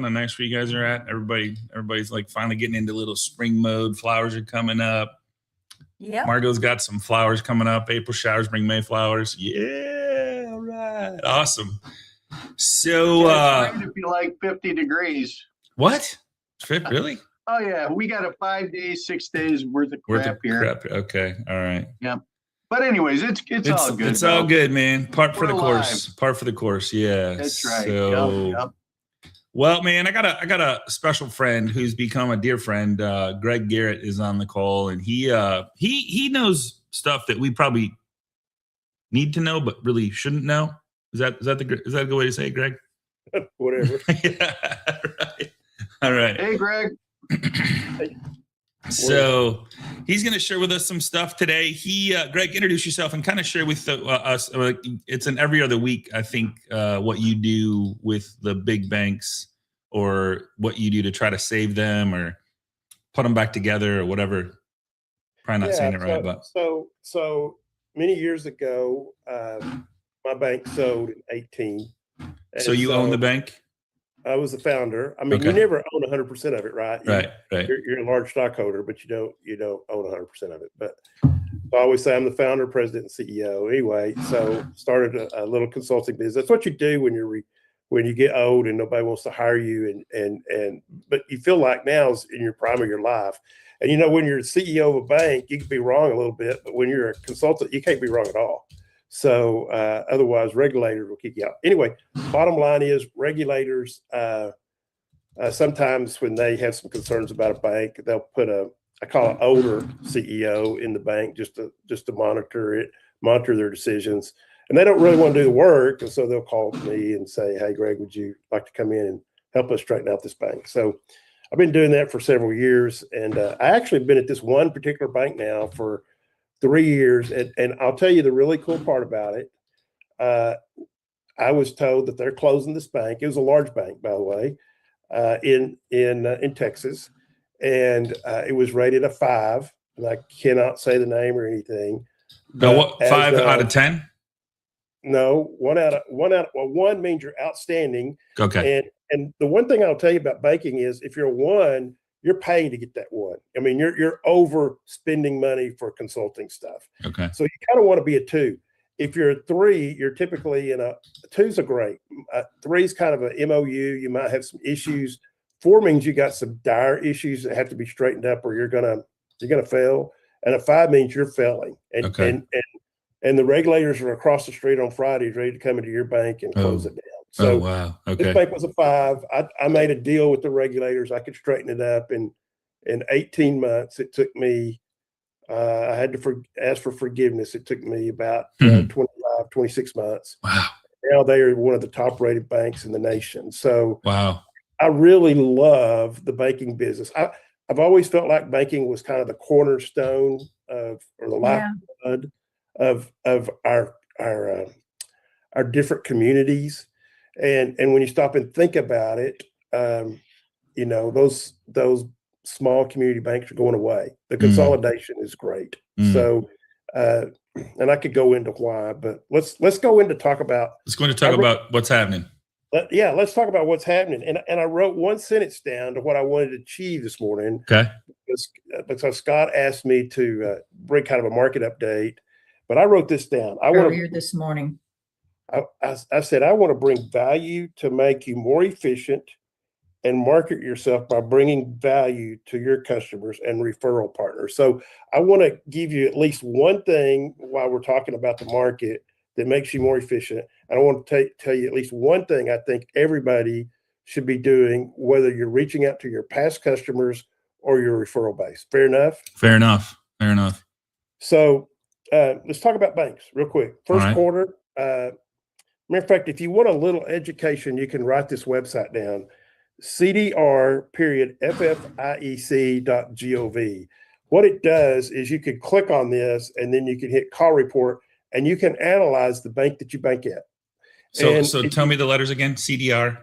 nice where you guys are at? Everybody's like finally getting into little spring mode. Flowers are coming up. Yeah. Margot's got some flowers coming up. April showers bring May flowers. Yeah, all right. Awesome. So it's going to be like 50 degrees. What? Really? Oh yeah, we got a 5 days, 6 days worth of crap here. Okay, all right. Yeah. But anyways, it's all good. It's all good, man. Part for the course. Yeah. That's right. So, yep. Well, man, I got a special friend who's become a dear friend. Greg Garrett is on the call, and he knows stuff that we probably need to know, but really shouldn't know. Is that a good way to say it, Greg? Whatever. Yeah, right. All right. Hey, Greg. So he's going to share with us some stuff today. Greg, introduce yourself and kind of share with us. It's an every other week, I think, what you do with the big banks or what you do to try to save them or put them back together or whatever. Probably not saying it right, but so many years ago, my bank sold in 18. So you own the bank? I was the founder. I mean, You never own 100% of it, right? Right. You're a large stockholder, but you don't own 100% of it. But I always say I'm the founder, president, and CEO. Anyway, so started a little consulting business. That's what you do when you get old and nobody wants to hire you, but you feel like now is in your prime of your life. And when you're CEO of a bank, you can be wrong a little bit, but when you're a consultant, you can't be wrong at all. So otherwise, regulators will kick you out. Anyway, bottom line is regulators, sometimes when they have some concerns about a bank, they'll put I call an older CEO in the bank just to monitor their decisions. And they don't really want to do the work. And so they'll call me and say, hey, Greg, would you like to come in and help us straighten out this bank? So I've been doing that for several years. And I actually have been at this one particular bank now for 3 years. And I'll tell you the really cool part about it. I was told that they're closing this bank. It was a large bank, by the way, in Texas. And it was rated a 5. And I cannot say the name or anything. No, what, 5 out of 10? No, one means you're outstanding. Okay. And the one thing I'll tell you about banking is if you're a 1, you're paying to get that 1. I mean, you're over spending money for consulting stuff. Okay. So you kind of want to be a 2. If you're a 3, you're typically in a 2's a great. 3 is kind of an MOU. You might have some issues. 4 means you got some dire issues that have to be straightened up, or you're gonna fail. And a 5 means you're failing. And the regulators are across the street on Fridays, ready to come into your bank and close it down. So wow. Okay. This bank was a 5. I made a deal with the regulators. I could straighten it up in 18 months. It took me, I had to ask for forgiveness. It took me about 26 months. Wow. Now they are one of the top rated banks in the nation. So wow. I really love the banking business. I've always felt like banking was kind of the cornerstone or the lifeblood of our different communities. And when you stop and think about it, those small community banks are going away. The consolidation is great. So, and I could go into why, but let's go into talk about. Let's go into talk about what's happening. Let's talk about what's happening. And I wrote one sentence down to what I wanted to achieve this morning. Okay. Because Scott asked me to bring kind of a market update, but I wrote this down. Earlier this morning. I said, I want to bring value to make you more efficient and market yourself by bringing value to your customers and referral partners. So I want to give you at least one thing while we're talking about the market that makes you more efficient. And I want to tell you at least one thing I think everybody should be doing, whether you're reaching out to your past customers or your referral base. Fair enough? Fair enough. So let's talk about banks real quick. First quarter. Matter of fact, if you want a little education, you can write this website down, cdr.ffiec.gov. What it does is you can click on this and then you can hit call report and you can analyze the bank that you bank at. So tell me the letters again, CDR.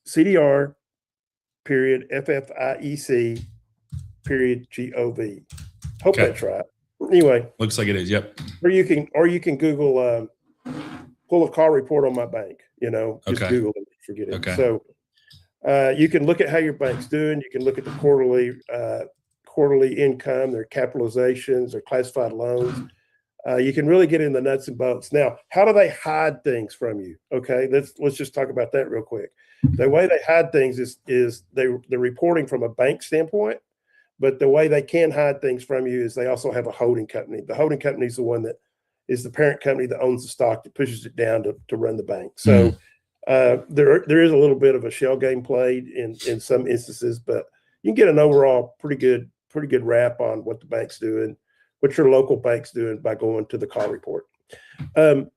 CDR.FFIEC.gov. Hope that's right. Anyway. Looks like it is, yep. Or you can Google pull a call report on my bank, just Google it, forget it. Okay. So You can look at how your bank's doing. You can look at the quarterly income, their capitalizations, their classified loans. You can really get in the nuts and bolts. Now, how do they hide things from you? Okay, let's just talk about that real quick. The way they hide things is they're reporting from a bank standpoint, but the way they can hide things from you is they also have a holding company. The holding company is the one that is the parent company that owns the stock that pushes it down to run the bank. So there is a little bit of a shell game played in some instances, but you can get an overall pretty good wrap on what the bank's doing, what your local bank's doing by going to the call report.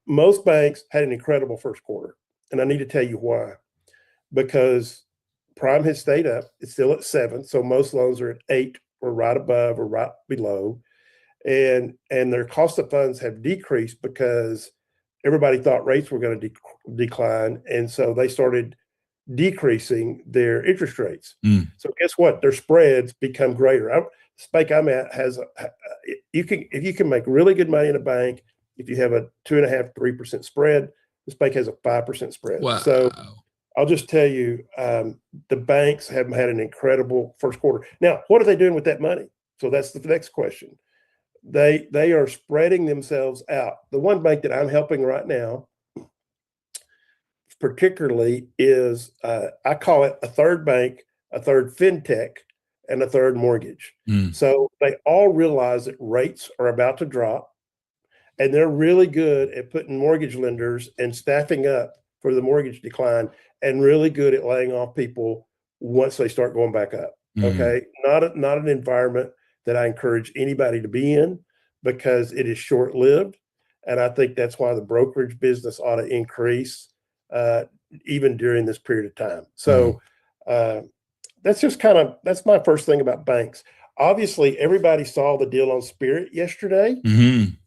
Most banks had an incredible first quarter, and I need to tell you why. Because prime has stayed up. It's still at 7. So most loans are at 8 or right above or right below. And their cost of funds have decreased because everybody thought rates were going to decline. And so they started decreasing their interest rates. So guess what? Their spreads become greater. The bank I'm at has if you can make really good money in a bank, if you have a 2.5-3% spread, this bank has a 5% spread. Wow. So I'll just tell you, the banks have had an incredible first quarter. Now, what are they doing with that money? So that's the next question. They are spreading themselves out. The one bank that I'm helping right now, particularly, is I call it a third bank, a third fintech, and a third mortgage. So they all realize that rates are about to drop, and they're really good at putting mortgage lenders and staffing up for the mortgage decline, and really good at laying off people once they start going back up. Okay. Not an environment that I encourage anybody to be in, because it is short-lived. And I think that's why the brokerage business ought to increase even during this period of time. So that's my first thing about banks. Obviously, everybody saw the deal on Spirit yesterday.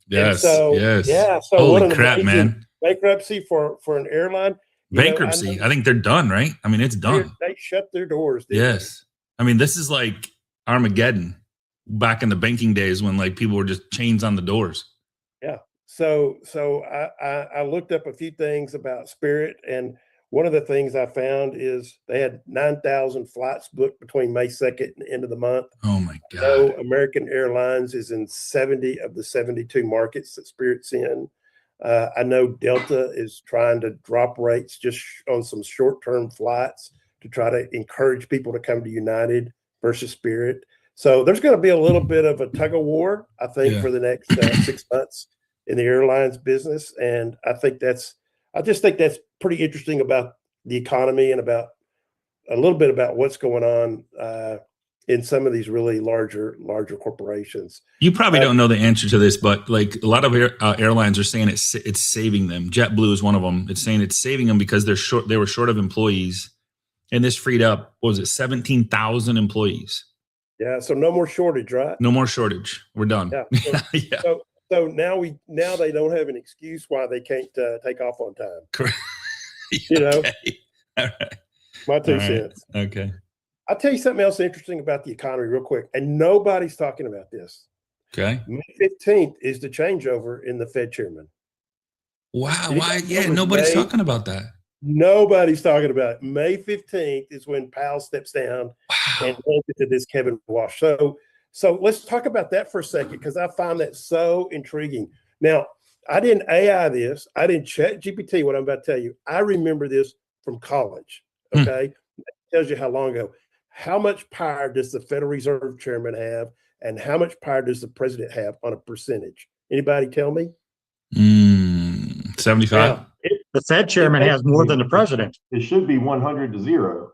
Yes. So Holy what an crap, man. Bankruptcy for an airline. Bankruptcy. I think they're done, right? I mean, it's done. They shut their doors. Yes. I mean, this is like Armageddon back in the banking days when like people were just chains on the doors. Yeah. So I looked up a few things about Spirit, and one of the things I found is they had 9,000 flights booked between May 2nd and the end of the month. Oh my God. So American Airlines is in 70 of the 72 markets that Spirit's in. I know Delta is trying to drop rates just on some short-term flights to try to encourage people to come to United versus Spirit. So there's going to be a little bit of a tug of war, I think, for the next 6 months in the airlines business. And I just think that's pretty interesting about the economy and about a little bit about what's going on in some of these really larger corporations. You probably don't know the answer to this, but like a lot of airlines are saying it's saving them. JetBlue is one of them. It's saying it's saving them because they were short of employees, and this freed up, what was it, 17,000 employees. Yeah, so no more shortage, right? No more shortage. We're done. Yeah. So now they don't have an excuse why they can't take off on time. Correct. Okay. All right. My 2 cents. Okay. I'll tell you something else interesting about the economy real quick, and nobody's talking about this. Okay. May 15th is the changeover in the Fed chairman. Wow. Why? Yeah, nobody's talking about that. Nobody's talking about it. May 15th is when Powell steps down and hands it to this Kevin Walsh. So let's talk about that for a second, because I find that so intriguing. Now, I didn't AI this. I didn't chat GPT what I'm about to tell you. I remember this from college. Okay. It tells you how long ago. How much power does the Federal Reserve Chairman have, and how much power does the president have on a percentage? Anybody tell me? 75. The Fed chairman has more than the president. It should be 100-0.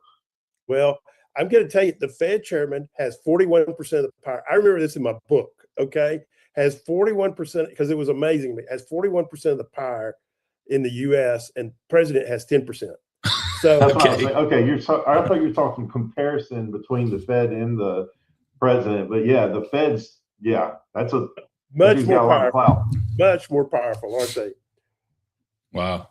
Well, I'm going to tell you, the Fed chairman has 41% of the power. I remember this in my book. Okay. Has 41%, because it was amazing to me, has 41% of the power in the U.S., and president has 10%. So that's what I was saying. Okay, I thought you were talking comparison between the Fed and the president, but yeah, the Fed's that's a much more powerful. Much more powerful, aren't they? Wow.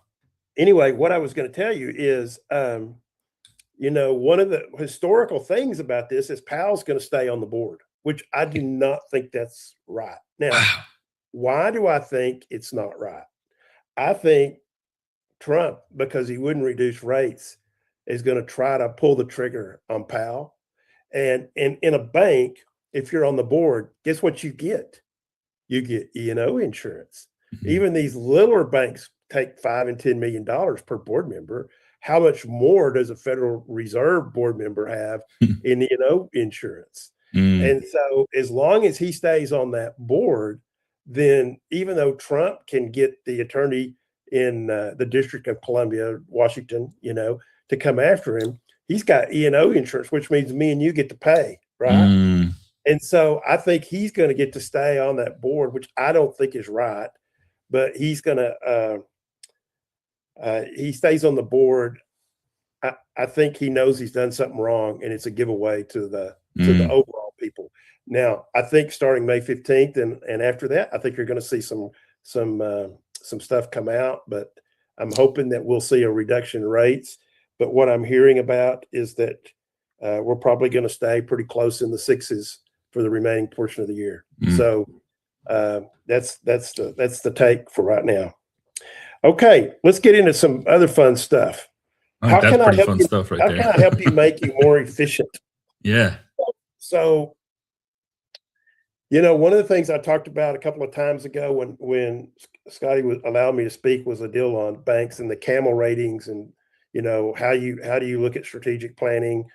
Anyway, what I was going to tell you is, one of the historical things about this is Powell's going to stay on the board, which I do not think that's right. Now, why do I think it's not right? I think Trump, because he wouldn't reduce rates, is going to try to pull the trigger on Powell. And in a bank, if you're on the board, guess what you get? You get E&O insurance. Mhm. Even these littler banks take $5 and $10 million per board member. How much more does a Federal Reserve board member have in E&O insurance? And so as long as he stays on that board, then even though Trump can get the attorney in the District of Columbia, Washington, to come after him, he's got E&O insurance, which means me and you get to pay, right? And so I think he's going to get to stay on that board, which I don't think is right, but he's going to, he stays on the board. I think he knows he's done something wrong, and it's a giveaway to the overall people. Now, I think starting May 15th and after that, I think you're going to see some stuff come out, but I'm hoping that we'll see a reduction in rates. But what I'm hearing about is that we're probably going to stay pretty close in the sixes for the remaining portion of the year. So that's the take for right now. Okay, let's get into some other fun stuff. How that's pretty fun stuff right there. How can I help you make you more efficient? Yeah. So, one of the things I talked about a couple of times ago when Scotty allowed me to speak was a deal on banks and the camel ratings, and how do you look at strategic planning,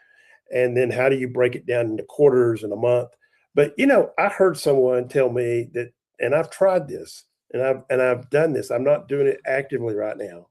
and then how do you break it down into quarters and a month. But I heard someone tell me that, and I've tried this, and I've done this. I'm not doing it actively right now,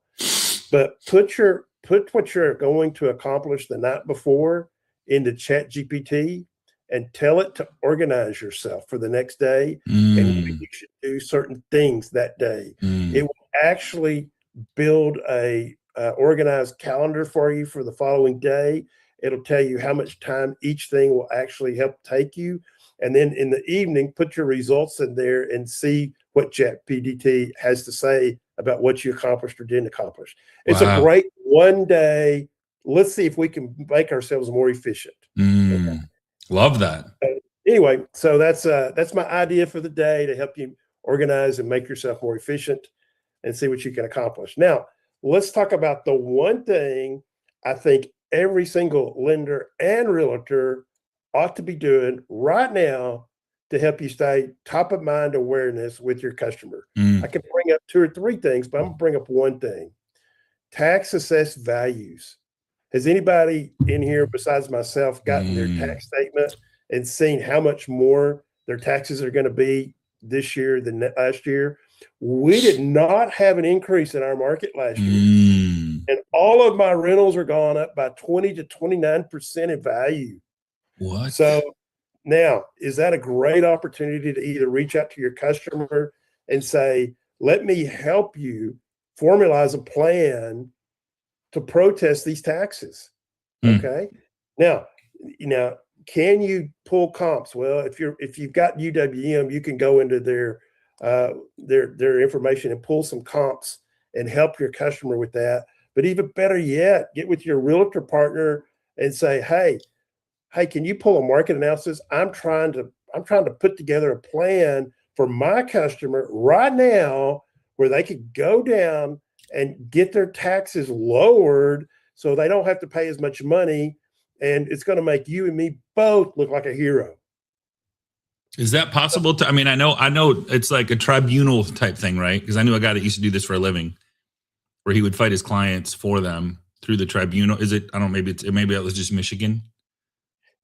but put what you're going to accomplish the night before into ChatGPT and tell it to organize yourself for the next day and when you should do certain things that day. It will actually build a organized calendar for you for the following day. It'll tell you how much time each thing will actually help take you. And then in the evening, put your results in there and see what ChatGPT has to say about what you accomplished or didn't accomplish. It's a great one day. Let's see if we can make ourselves more efficient. Okay. Love that. Anyway, so that's my idea for the day to help you organize and make yourself more efficient and see what you can accomplish. Now, let's talk about the one thing I think every single lender and realtor ought to be doing right now to help you stay top of mind awareness with your customer. I can bring up 2 or 3 things, but I'm gonna bring up one thing. Tax assessed values. Has anybody in here besides myself gotten their tax statement and seen how much more their taxes are going to be this year than last year? We did not have an increase in our market last year. And all of my rentals are gone up by 20 to 29% in value. What? So now, is that a great opportunity to either reach out to your customer and say, let me help you formalize a plan to protest these taxes? Okay. Now, can you pull comps? Well, if you've got UWM, you can go into their information and pull some comps and help your customer with that. But even better yet, get with your realtor partner and say, hey, can you pull a market analysis? I'm trying to put together a plan for my customer right now where they could go down and get their taxes lowered so they don't have to pay as much money. And it's going to make you and me both look like a hero. Is that possible to, I know it's like a tribunal type thing, right? Because I knew a guy that used to do this for a living where he would fight his clients for them through the tribunal. Is it, I don't know, maybe it was just Michigan.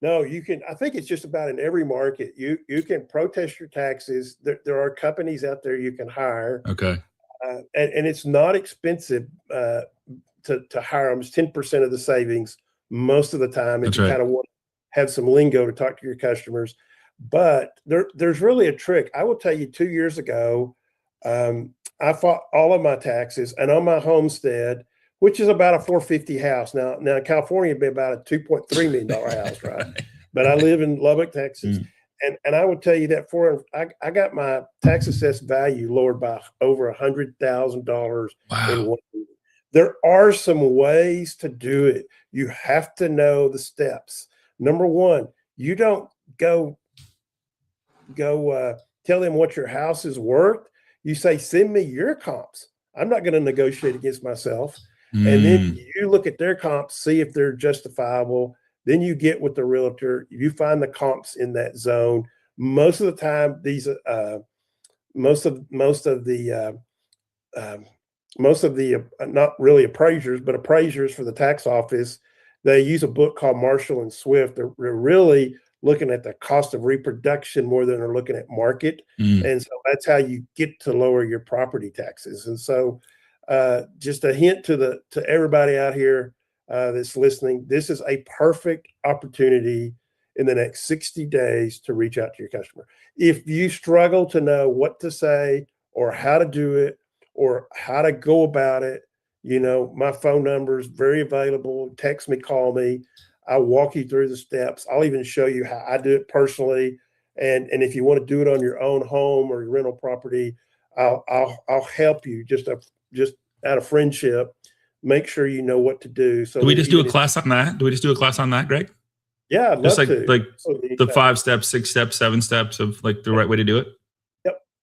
No, you can, I think it's just about in every market. You can protest your taxes. There are companies out there you can hire. Okay. And it's not expensive to hire them. It's 10% of the savings most of the time if you kind of want to have some lingo to talk to your customers. But there's really a trick. I will tell you, 2 years ago, I fought all of my taxes, and on my homestead, which is about a $450,000 house. Now in California, it'd be about a $2.3 million house, right? But I live in Lubbock, Texas. And I would tell you that I got my tax assessed value lowered by over $100,000 in 1 year. There are some ways to do it. You have to know the steps. Number one, you don't go tell them what your house is worth. You say, send me your comps. I'm not going to negotiate against myself. And then Mm. you look at their comps, see if they're justifiable. Then you get with the realtor, you find the comps in that zone. Most of the time, these most of the not really appraisers, but appraisers for the tax office, they use a book called Marshall and Swift. They're really looking at the cost of reproduction more than they're looking at market. Mm. And so that's how you get to lower your property taxes. And so just a hint to everybody out here that's listening, this is a perfect opportunity in the next 60 days to reach out to your customer. If you struggle to know what to say or how to do it or how to go about it, my phone number is very available. Text me, call me. I'll walk you through the steps. I'll even show you how I do it personally. And if you want to do it on your own home or your rental property, I'll help you just out of friendship. Make sure you know what to do. So Do we just do a class on that? Do we just do a class on that, Greg? Yeah, I'd Just love like to. like Absolutely. the 5 steps, 6 steps, 7 steps of like the right way to do it.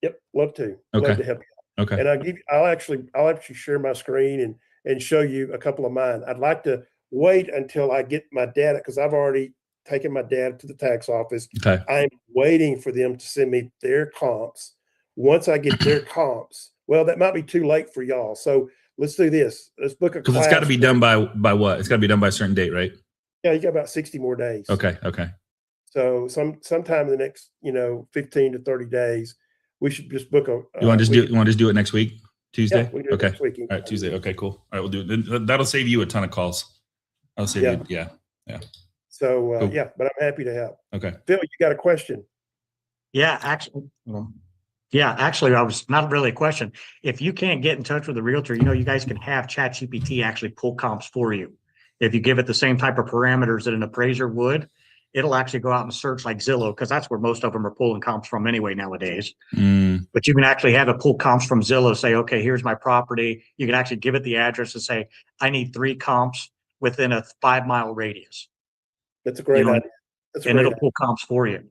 Yep, love to. Okay. Love to help you. Okay. And I'll actually share my screen and show you a couple of mine. I'd like to wait until I get my data because I've already taken my data to the tax office. Okay. I'm waiting for them to send me their comps. Once I get their comps, well, that might be too late for y'all. So let's do this. Let's book a class. Because it's got to be done by what? It's got to be done by a certain date, right? Yeah, you got about 60 more days. Okay. So sometime in the next, 15 to 30 days, we should just book a. You want to just do it next week, Tuesday? Yeah, we can do it Okay. next week. All right, Tuesday. Okay, cool. All right, we'll do it. That'll save you a ton of calls. I'll save you. Yeah. So Cool. but I'm happy to help. Okay. Phil, you got a question? Yeah, actually, I was not really a question. If you can't get in touch with the realtor, you guys can have ChatGPT actually pull comps for you. If you give it the same type of parameters that an appraiser would, it'll actually go out and search like Zillow, because that's where most of them are pulling comps from anyway nowadays. Mm. But you can actually have it pull comps from Zillow, say, okay, here's my property. You can actually give it the address and say, I need 3 comps within a 5-mile radius. That's a great idea. And it'll pull comps for you.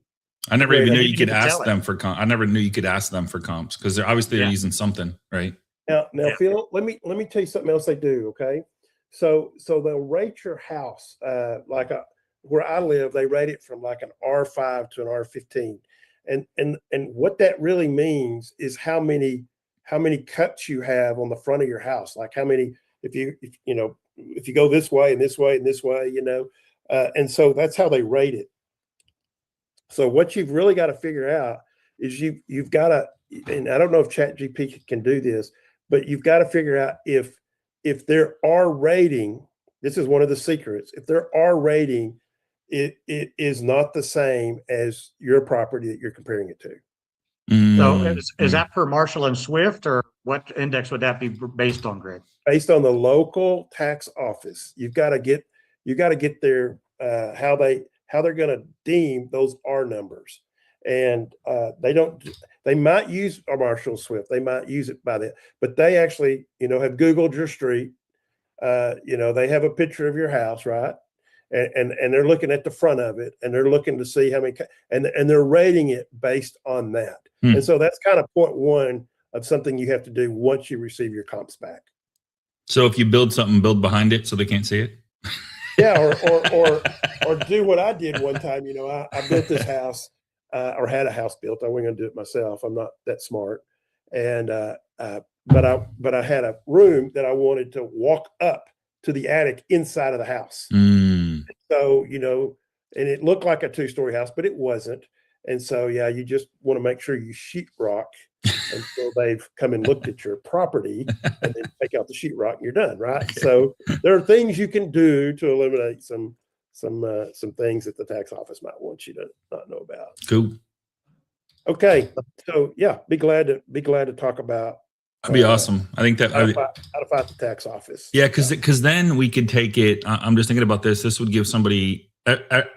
I never even knew You you can could even ask tell it. them for comps. I never knew you could ask them for comps because they're obviously Yeah. using something, right? Now, Yeah. Phil, let me tell you something else they do. Okay, so they'll rate your house where I live. They rate it from like an R5 to an R15, and what that really means is how many cuts you have on the front of your house. Like how many if you go this way and this way and this way, and so that's how they rate it. So what you've really got to figure out is you've got to, and I don't know if ChatGPT can do this, but you've got to figure out if their R rating, this is one of the secrets, if their R rating, it is not the same as your property that you're comparing it to. So is that per Marshall and Swift, or what index would that be based on, Greg? Based on the local tax office, you've got to get their how they're going to deem those R numbers. And they might use a Marshall Swift. They might use it by that, but they actually, have Googled your street. They have a picture of your house, right? And they're looking at the front of it, and they're looking to see how many, and they're rating it based on that. And so that's kind of point one of something you have to do once you receive your comps back. So if you build something, build behind it so they can't see it. Yeah, or do what I did one time. I built this house, or had a house built. I wasn't going to do it myself. I'm not that smart, and but I had a room that I wanted to walk up to the attic inside of the house. So and it looked like a 2-story house, but it wasn't. And so you just want to make sure you sheetrock until they've come and looked at your property, and then take out the sheetrock and you're done, right? Okay. So there are things you can do to eliminate some things that the tax office might want you to not know about. Cool. Okay, so be glad to talk about. That'd be awesome. I think that how to fight the tax office. Yeah, because then we could take it. I'm just thinking about this. This would give somebody,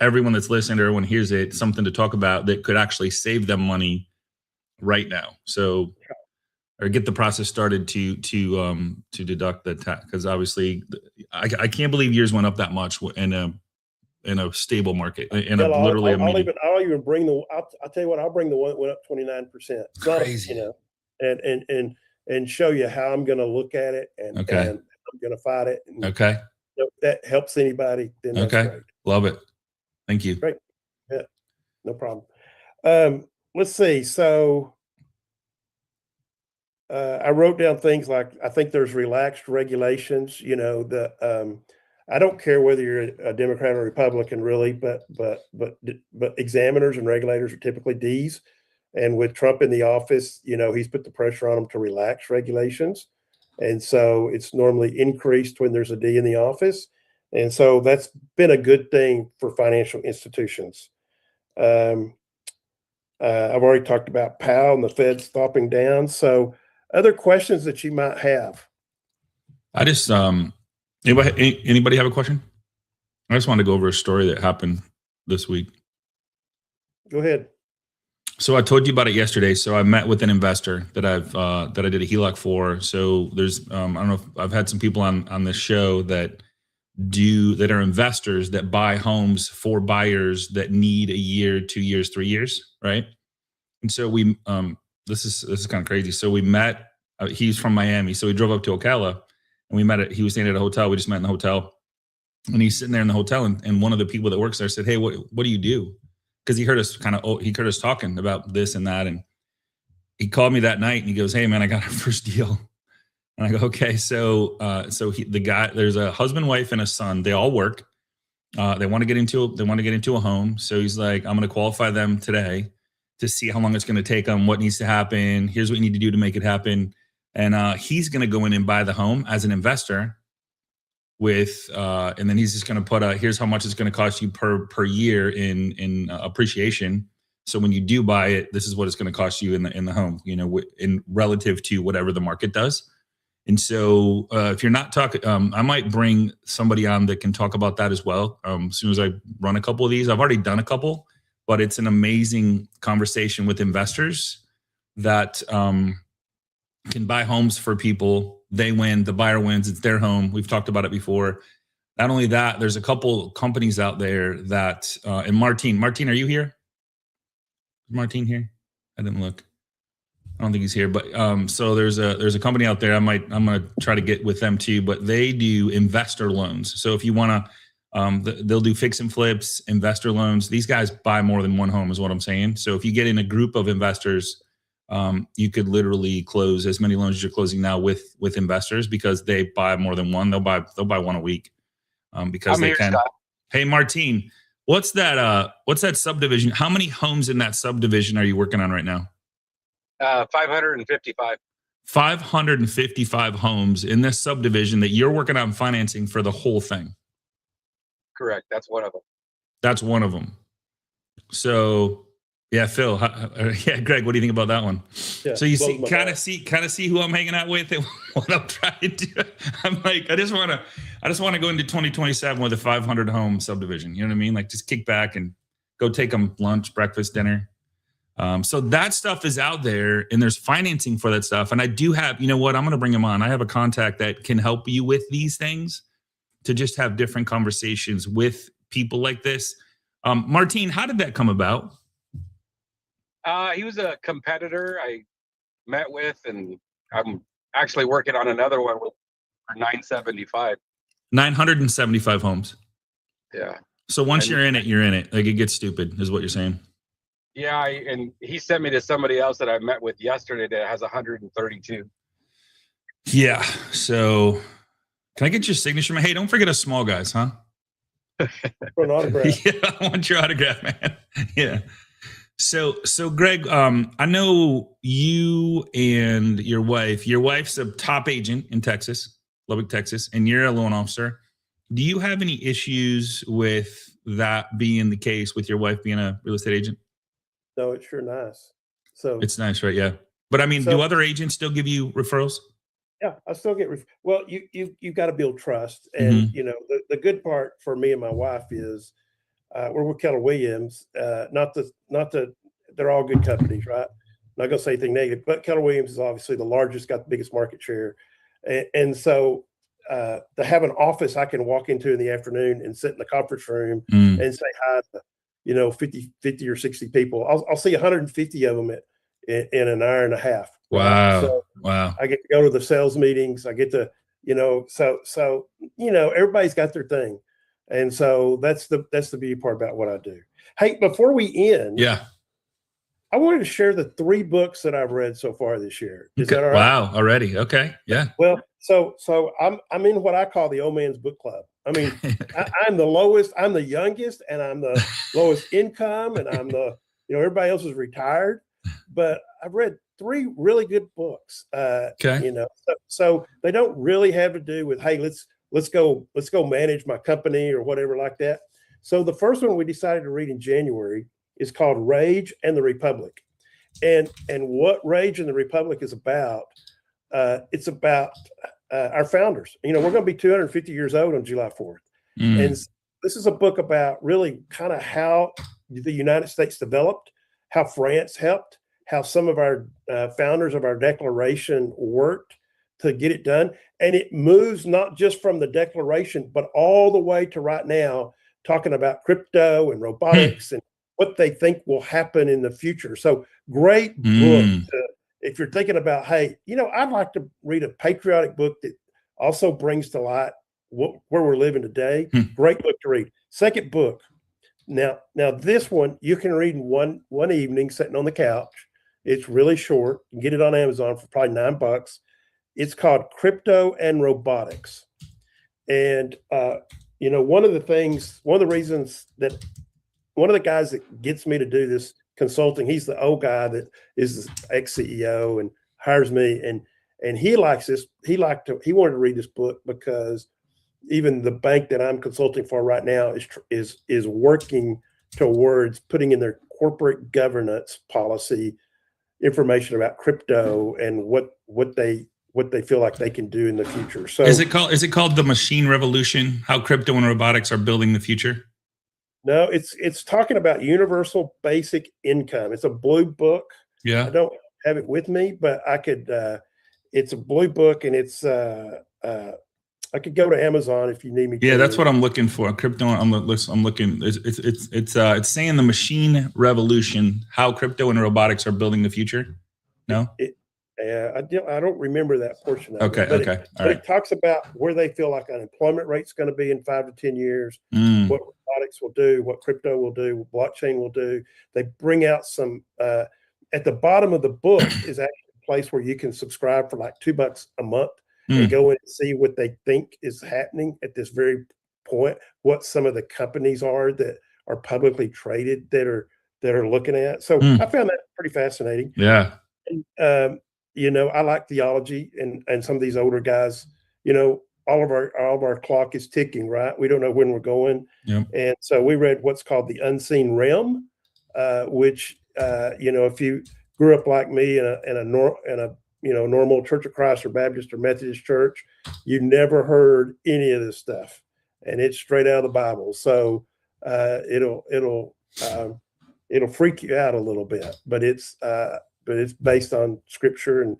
everyone that's listening, or everyone hears it, something to talk about that could actually save them money right now. So, or get the process started to deduct the tax, because obviously, I can't believe yours went up that much in a stable market. I'll even bring I'll tell you what, I'll bring the one that went up 29%. It's crazy, and show you how I'm going to look at it and I'm going to fight it. And, Okay. if that helps anybody, then that's Okay. great. Love it. Thank you. Great. Yeah, no problem. Let's see. So I wrote down things like, I think there's relaxed regulations, I don't care whether you're a Democrat or Republican really, but examiners and regulators are typically Ds. And with Trump in the office, he's put the pressure on them to relax regulations. And so it's normally increased when there's a D in the office. And so that's been a good thing for financial institutions. I've already talked about Powell and the Fed stopping down. So other questions that you might have? I just, anybody have a question? I just wanted to go over a story that happened this week. Go ahead. So I told you about it yesterday. So I met with an investor that I did a HELOC for. So there's, I don't know if I've had some people on this show that are investors that buy homes for buyers that need a year, 2 years, 3 years. Right. And so we, this is kind of crazy. So we met, he's from Miami. So we drove up to Ocala and we met he was staying at a hotel. We just met in the hotel and he's sitting there in the hotel. And one of the people that works there said, "Hey, what do you do?" Because he heard us talking about this and that. And he called me that night and he goes, "Hey man, I got our first deal." And I go, "Okay." So there's a husband, wife, and a son. They all work. They want to get into a home. So he's like, "I'm going to qualify them today to see how long it's going to take them, what needs to happen. Here's what you need to do to make it happen." And he's going to go in and buy the home as an investor and then he's just going to put here's how much it's going to cost you per year in appreciation. So when you do buy it, this is what it's going to cost you in the home, in relative to whatever the market does. And so if you're not talking, I might bring somebody on that can talk about that as well. As soon as I run a couple of these, I've already done a couple, but it's an amazing conversation with investors that can buy homes for people. They win, the buyer wins, it's their home. We've talked about it before. Not only that, there's a couple companies out there that, and Martin, are you here? Is Martin here? I didn't look. I don't think he's here, but so there's a company out there. I'm going to try to get with them too, but they do investor loans. So if you want to, they'll do fix and flips, investor loans. These guys buy more than one home is what I'm saying. So if you get in a group of investors, you could literally close as many loans as you're closing now with investors because they buy more than one. They'll buy one a week because they can. Scott. Hey, Martin, what's that subdivision? How many homes in that subdivision are you working on right now? 555. 555 homes in this subdivision that you're working on financing for the whole thing. Correct. That's one of them. That's one of them. So. Yeah, Phil. Yeah, Greg. What do you think about that one? Yeah, so you kind of see who I'm hanging out with and what I'm trying to do. I'm like, I just want to go into 2027 with a 500 home subdivision. You know what I mean? Like, just kick back and go take them lunch, breakfast, dinner. So that stuff is out there, and there's financing for that stuff. And I do have, you know what? I'm going to bring him on. I have a contact that can help you with these things to just have different conversations with people like this. Martin, how did that come about? He was a competitor I met with, and I'm actually working on another one for 975. 975 homes. Yeah. So once you're in it. Like, it gets stupid, is what you're saying. Yeah, and he sent me to somebody else that I met with yesterday that has 132. Yeah. So can I get your signature, man? Hey, don't forget us small guys, huh? For an autograph. Yeah, I want your autograph, man. Yeah. So Greg, I know you and your wife's a top agent in Texas, Lubbock, Texas, and you're a loan officer. Do you have any issues with that being the case with your wife being a real estate agent? No, it's sure nice. So it's nice, right? Yeah. But I mean, do other agents still give you referrals? Yeah, I still get, well, you've got to build trust. And, the good part for me and my wife is, we're with Keller Williams, not the, they're all good companies, right? Not going to say anything negative, but Keller Williams is obviously the largest, got the biggest market share. And so to have an office I can walk into in the afternoon and sit in the conference room and say hi to, 50 or 60 people. I'll see 150 of them in an hour and a half. Wow. So wow. I get to go to the sales meetings. I get to So everybody's got their thing. And so that's the beauty part about what I do. Hey, before we end, Yeah. I wanted to share the 3 books that I've read so far this year. Is Okay. that all right? Wow. Already. Okay. Yeah. Well, so I'm in what I call the old man's book club. I mean, I'm the lowest, I'm the youngest, and I'm the lowest income, and I'm the everybody else is retired. But I've read 3 really good books. Okay. So they don't really have to do with, hey, let's go manage my company or whatever like that. So the first one we decided to read in January is called Rage and the Republic. And what Rage and the Republic is about, it's about our founders. We're going to be 250 years old on July 4th. Mm. And this is a book about really kind of how the United States developed, how France helped, how some of our founders of our Declaration worked to get it done. And it moves not just from the Declaration, but all the way to right now, talking about crypto and robotics and what they think will happen in the future. So great book if you're thinking about, hey, I'd like to read a patriotic book that also brings to light where we're living today. Great book to read. Second book. Now this one you can read in one evening sitting on the couch. It's really short. You can get it on Amazon for probably $9. It's called Crypto and Robotics. And one of the guys that gets me to do this consulting, he's the old guy that is the ex-CEO and hires me, and he likes this. He wanted to read this book because even the bank that I'm consulting for right now is working towards putting in their corporate governance policy information about crypto and what they feel like they can do in the future. So is it called The Machine Revolution? How crypto and robotics are building the future? No, it's talking about universal basic income. It's a blue book. Yeah. I don't have it with me, but I could. It's a blue book, and it's. I could go to Amazon if you need me. Yeah, that's what I'm looking for. Crypto. I'm looking. It's saying The Machine Revolution: How crypto and robotics are building the future. No. I don't remember that portion of it. But All right. It talks about where they feel like unemployment rate's going to be in 5 to 10 years, what robotics will do, what crypto will do, what blockchain will do. They bring out some, at the bottom of the book is actually a place where you can subscribe for like $2 a month and go in and see what they think is happening at this very point, what some of the companies are that are publicly traded that are looking at. So I found that pretty fascinating. Yeah. And, I like theology and some of these older guys, all of our clock is ticking, right? We don't know when we're going. Yep. And so we read what's called The Unseen Realm, which, if you grew up like me in a normal Church of Christ or Baptist or Methodist church, you never heard any of this stuff, and it's straight out of the Bible. So it'll freak you out a little bit, but it's based on scripture. And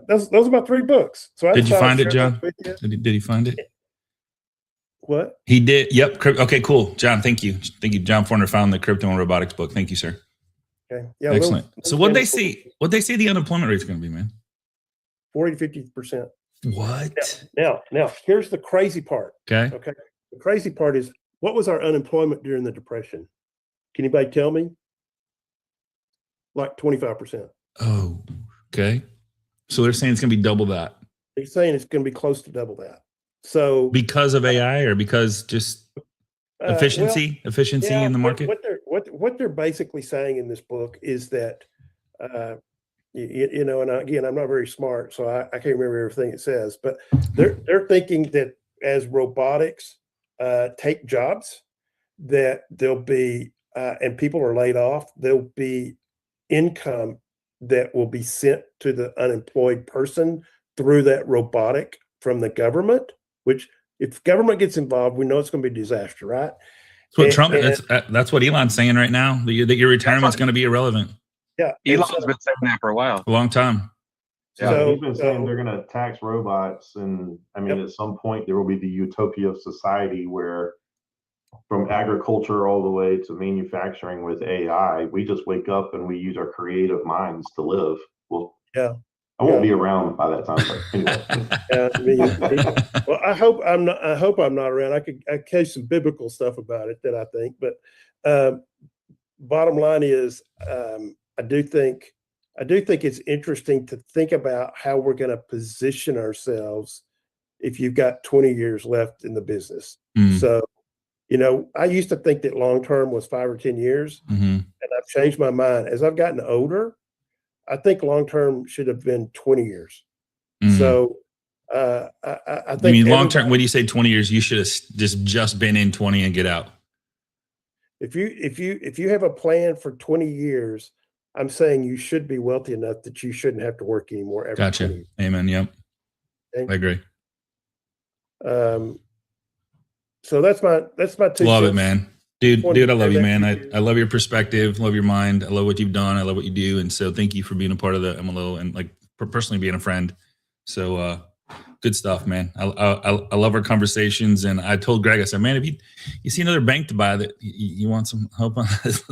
those are my 3 books. So did you find it, John? Did he find it? What? He did. Yep. Okay, cool. John, thank you. John Forner found the Crypto and Robotics book. Thank you, sir. Okay. Yeah. Excellent. So what'd they say the unemployment rate is going to be, man? 40 to 50%. What? Now, here's the crazy part. Okay. The crazy part is, what was our unemployment during the Depression? Can anybody tell me? Like 25%. Oh, okay. So they're saying it's going to be double that. They're saying it's going to be close to double that. So because of AI or because just efficiency in the market? What they're basically saying in this book is that, and again, I'm not very smart, so I can't remember everything it says, but they're thinking that as robotics take jobs, that there'll be, and people are laid off, there'll be income that will be sent to the unemployed person through that robotic from the government, which if government gets involved, we know it's going to be a disaster, right? That's what Elon's saying right now, that your retirement's going to be irrelevant. Yeah. Elon's been saying that for a while. A long time. Yeah, he's been saying they're going to tax robots. And I mean, at some point there will be the utopia of society where from agriculture all the way to manufacturing with AI, we just wake up and we use our creative minds to live. Well, yeah. I won't be around by that time, but anyway. Well, I hope I'm not around. I catch some biblical stuff about it that I think, but bottom line is, I do think it's interesting to think about how we're going to position ourselves if you've got 20 years left in the business. So, I used to think that long-term was 5 or 10 years, and I've changed my mind. As I've gotten older, I think long-term should have been 20 years. So, I think. I mean, long-term, when you say 20 years, you should have just been in 20 and get out. If you have a plan for 20 years, I'm saying you should be wealthy enough that you shouldn't have to work anymore. Gotcha. Amen. Yep. Okay. I agree. So that's my 2 Love cents. it, man. Dude, I love you, man. I love your perspective, love your mind. I love what you've done. I love what you do. And so thank you for being a part of the MLO and like personally being a friend. So good stuff, man. I love our conversations. And I told Greg, I said, man, if you see another bank to buy that you want some help on this.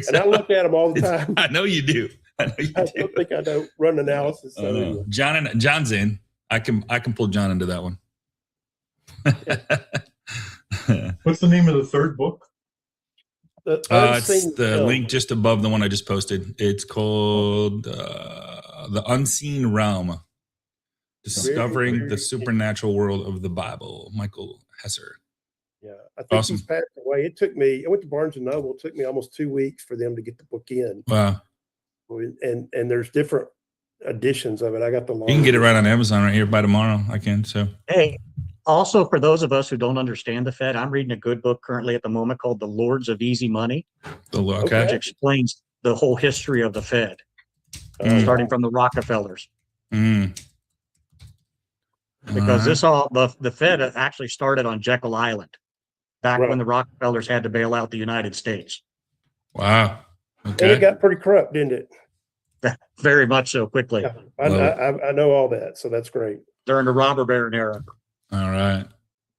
And I look at them all the time. I know you do. I don't think I don't run analysis. So anyway. John's in. I can pull John into that one. What's the name of the third book? It's the link just above the one I just posted. It's called The Unseen Realm, Discovering the Supernatural World of the Bible. Michael Hesser. Yeah, I think he's passed away. I went to Barnes & Noble. It took me almost 2 weeks for them to get the book in. Wow. And there's different editions of it. I got the long. You can get it right on Amazon right here by tomorrow. I can. So Hey, also for those of us who don't understand the Fed, I'm reading a good book currently at the moment called The Lords of Easy Money, which explains the whole history of the Fed, starting from the Rockefellers. Because the Fed actually started on Jekyll Island back when the Rockefellers had to bail out the United States. Wow. Okay. And it got pretty corrupt, didn't it? Very much so, quickly. Yeah, I know all that, so that's great. During the robber baron era. All right.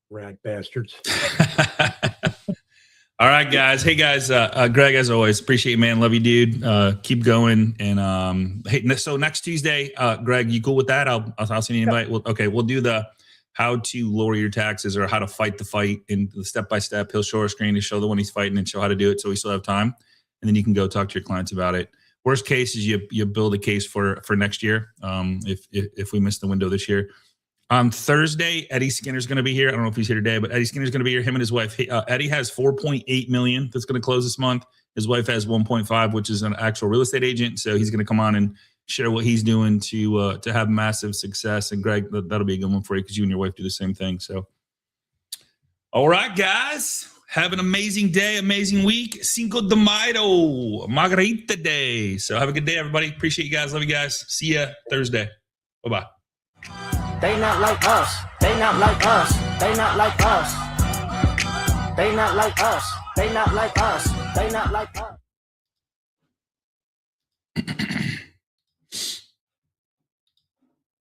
Rag bastards. All right, guys. Hey, guys. Greg, as always, appreciate you, man. Love you, dude. Keep going. And hey, so next Tuesday, Greg, you cool with that? I'll send you an invite. We'll do the how to lower your taxes or how to fight the fight in the step-by-step. He'll show our screen to show the one he's fighting and show how to do it, so we still have time. And then you can go talk to your clients about it. Worst case is you build a case for next year. If we miss the window this year. On Thursday, Eddie Skinner's going to be here. I don't know if he's here today, but Eddie Skinner's going to be here. Him and his wife. Eddie has 4.8 million that's going to close this month. His wife has 1.5, which is an actual real estate agent. So he's going to come on and share what he's doing to have massive success. And Greg, that'll be a good one for you because you and your wife do the same thing. So, all right, guys, have an amazing day, amazing week. Cinco de Mayo, Margarita Day. So have a good day, everybody. Appreciate you guys. Love you guys. See ya Thursday. Bye-bye. They not like us. They not like us. They not like us. They not like us. They not like us. They not like us.